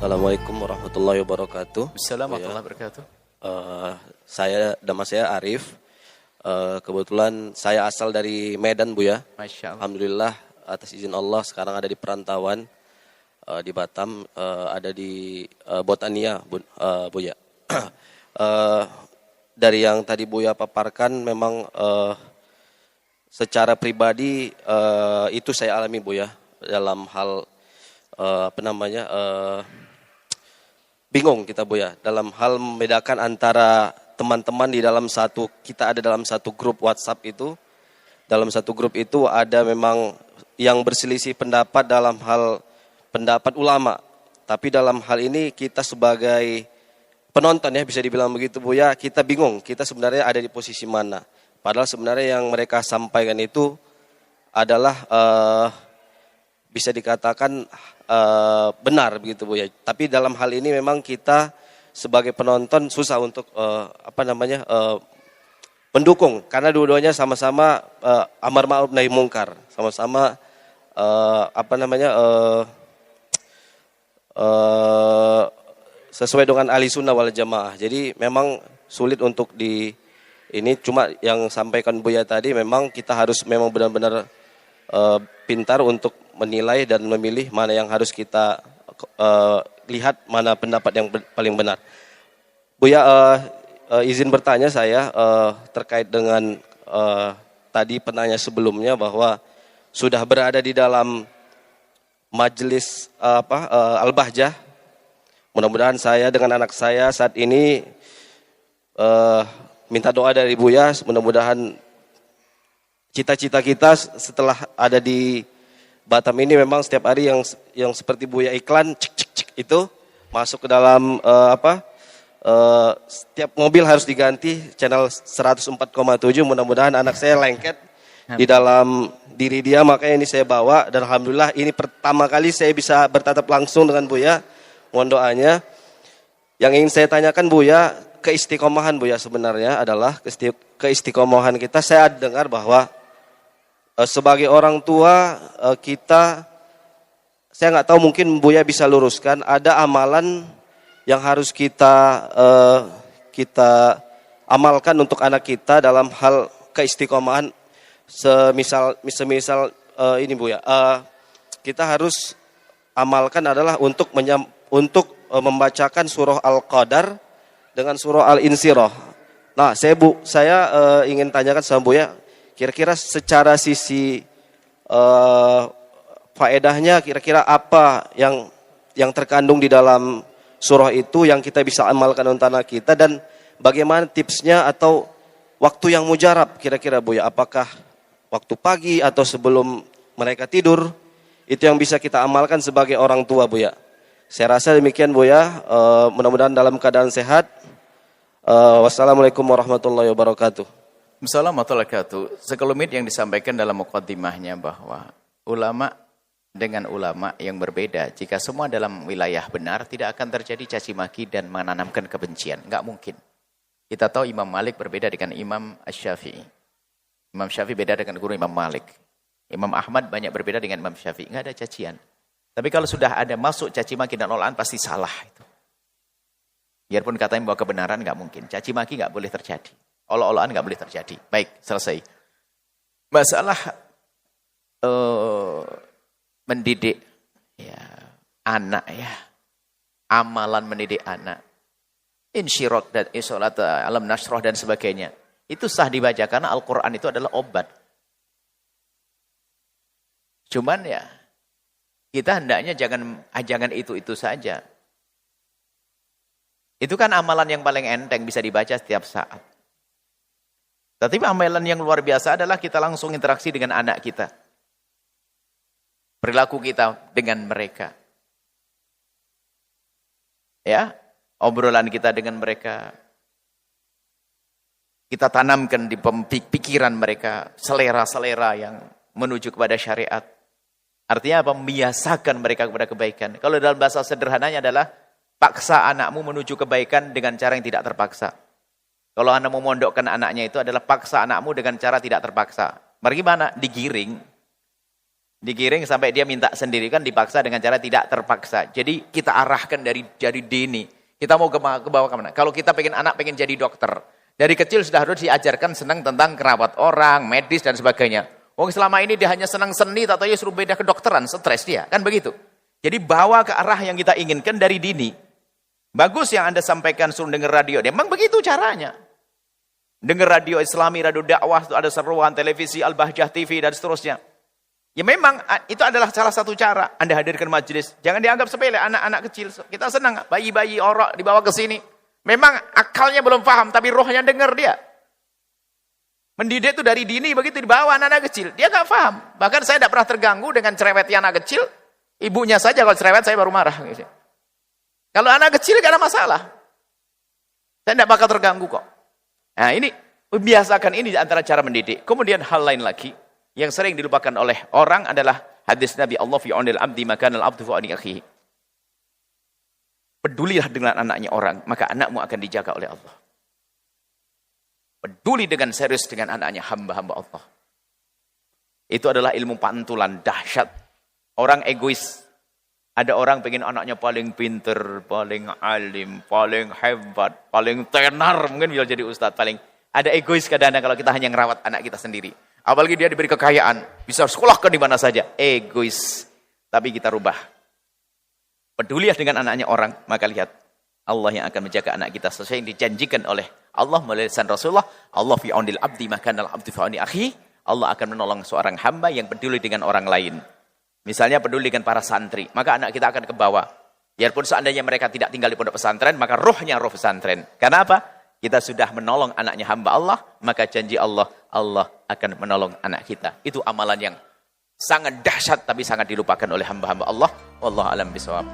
Assalamualaikum warahmatullahi wabarakatuh. Assalamualaikum Ya, warahmatullahi wabarakatuh. nama saya Arif. Kebetulan saya asal dari Medan, Bu ya. Masya Allah. Alhamdulillah atas izin Allah sekarang ada di perantauan di Batam, ada di Botania, Bu ya. Eh, dari yang tadi Buya paparkan memang secara pribadi itu saya alami, Bu ya, dalam hal bingung kita, Bu ya, dalam hal membedakan antara teman-teman di dalam kita ada dalam satu grup WhatsApp itu. Dalam satu grup itu ada memang yang berselisih pendapat dalam hal pendapat ulama. Tapi dalam hal ini kita sebagai penonton, ya bisa dibilang begitu, Bu ya, kita bingung, kita sebenarnya ada di posisi mana. Padahal sebenarnya yang mereka sampaikan itu adalah bisa dikatakan benar begitu, Bu ya. Tapi dalam hal ini memang kita sebagai penonton susah untuk mendukung, karena dua-duanya sama-sama amar ma'ruf nahi mungkar, sama-sama sesuai dengan ahli sunnah wal jamaah. Jadi memang sulit untuk ini cuma yang sampaikan Buya tadi, memang kita harus memang benar-benar pintar untuk menilai dan memilih mana yang harus kita lihat, mana pendapat yang paling benar. Buya, izin bertanya saya terkait dengan tadi penanya sebelumnya bahwa sudah berada di dalam majelis Al-Bahjah. Mudah-mudahan saya dengan anak saya saat ini minta doa dari Buya, mudah-mudahan cita-cita kita setelah ada di Batam ini memang setiap hari yang seperti Buya iklan cek itu masuk ke dalam setiap mobil harus diganti channel 104,7. Mudah-mudahan anak saya lengket di dalam diri dia, makanya ini saya bawa, dan alhamdulillah ini pertama kali saya bisa bertatap langsung dengan Buya. Mohon doanya. Yang ingin saya tanyakan Buya, keistiqomahan Buya sebenarnya adalah keistiqomahan kita. Saya dengar bahwa sebagai orang tua kita, saya nggak tahu, mungkin Buya bisa luruskan, ada amalan yang harus kita amalkan untuk anak kita dalam hal keistiqomahan. Semisal ini Buya, kita harus amalkan adalah untuk membacakan surah Al-Qadar dengan surah Al-Insyirah. Nah, saya ingin tanyakan sama Buya, kira-kira secara sisi faedahnya, kira-kira apa yang terkandung di dalam surah itu yang kita bisa amalkan untuk anak kita, dan bagaimana tipsnya atau waktu yang mujarab kira-kira Buya, apakah waktu pagi atau sebelum mereka tidur, itu yang bisa kita amalkan sebagai orang tua Buya. Saya rasa demikian Buya, mudah-mudahan dalam keadaan sehat. Wassalamualaikum warahmatullahi wabarakatuh. Assalamualaikum warahmatullahi wabarakatuh. Sekelumit yang disampaikan dalam muqaddimahnya bahwa ulama dengan ulama yang berbeda, jika semua dalam wilayah benar, tidak akan terjadi caci maki dan menanamkan kebencian. Enggak mungkin. Kita tahu Imam Malik berbeda dengan Imam Asy-Syafi'i. Imam Syafi'i beda dengan guru Imam Malik. Imam Ahmad banyak berbeda dengan Imam Syafi'i. Enggak ada cacian. Tapi kalau sudah ada masuk caci maki dan olaan, pasti salah itu. Biarpun katanya bahwa kebenaran, enggak mungkin. Caci maki enggak boleh terjadi. Olah-olahan enggak boleh terjadi. Baik, selesai. Masalah mendidik ya anak, ya amalan mendidik anak, insyirah dan isolat, alam nasroh dan sebagainya, itu sah dibaca karena Al-Quran itu adalah obat. Cuman ya kita hendaknya jangan itu saja. Itu kan amalan yang paling enteng, bisa dibaca setiap saat. Tapi amalan yang luar biasa adalah kita langsung interaksi dengan anak kita. Perilaku kita dengan mereka. Ya, obrolan kita dengan mereka. Kita tanamkan di pikiran mereka selera-selera yang menuju kepada syariat. Artinya apa? Membiasakan mereka kepada kebaikan. Kalau dalam bahasa sederhananya adalah paksa anakmu menuju kebaikan dengan cara yang tidak terpaksa. Kalau Anda memondokkan anaknya itu adalah paksa anakmu dengan cara tidak terpaksa. Bagaimana? Digiring. Digiring sampai dia minta sendiri, kan dipaksa dengan cara tidak terpaksa. Jadi kita arahkan dari dini. Kita mau ke bawah kemana? Kalau kita pengen anak pengen jadi dokter, dari kecil sudah harus diajarkan senang tentang kerawat orang, medis dan sebagainya. Wong selama ini dia hanya senang seni, atau ya suruh beda kedokteran, stres dia, kan begitu. Jadi bawa ke arah yang kita inginkan dari dini. Bagus yang Anda sampaikan suruh dengar radio, memang begitu caranya. Dengar radio Islami, radio dakwah, itu ada seruan, televisi, Al-Bahjah TV dan seterusnya. Ya memang itu adalah salah satu cara. Anda hadirkan majelis, jangan dianggap sepele, anak-anak kecil. Kita senang, bayi-bayi orok dibawa ke sini. Memang akalnya belum paham, tapi rohnya dengar dia. Mendidik itu dari dini, begitu dibawa anak-anak kecil. Dia nggak paham. Bahkan saya tidak pernah terganggu dengan cerewetnya anak kecil. Ibunya saja kalau cerewet saya baru marah. Kalau anak kecil gak ada masalah. Saya tidak bakal terganggu kok. Nah ini, biasakan ini antara cara mendidik. Kemudian hal lain lagi, yang sering dilupakan oleh orang adalah hadis Nabi Allah fi aunil abdi makanal abdu fi auni akhihi. Pedulilah dengan anaknya orang, maka anakmu akan dijaga oleh Allah. Peduli dengan serius dengan anaknya hamba-hamba Allah. Itu adalah ilmu pantulan dahsyat. Orang egois. Ada orang pengen anaknya paling pinter, paling alim, paling hebat, paling tenar, mungkin bisa jadi ustadz paling. Ada egois kadang-kadang kalau kita hanya ngerawat anak kita sendiri. Apalagi dia diberi kekayaan, bisa sekolahkan di mana saja. Egois. Tapi kita rubah. Pedulilah dengan anaknya orang, maka lihat Allah yang akan menjaga anak kita sesuai yang dijanjikan oleh Allah melalui lisan Rasulullah. Allah fi aunil abdi makanal abdu fi auni akhi. Allah akan menolong seorang hamba yang peduli dengan orang lain. Misalnya peduli dengan para santri, maka anak kita akan ke bawah. Biarpun seandainya mereka tidak tinggal di pondok pesantren, maka rohnya roh pesantren. Karena apa? Kita sudah menolong anaknya hamba Allah, maka janji Allah, Allah akan menolong anak kita. Itu amalan yang sangat dahsyat, tapi sangat dilupakan oleh hamba-hamba Allah. Wallahu a'lam bishawab.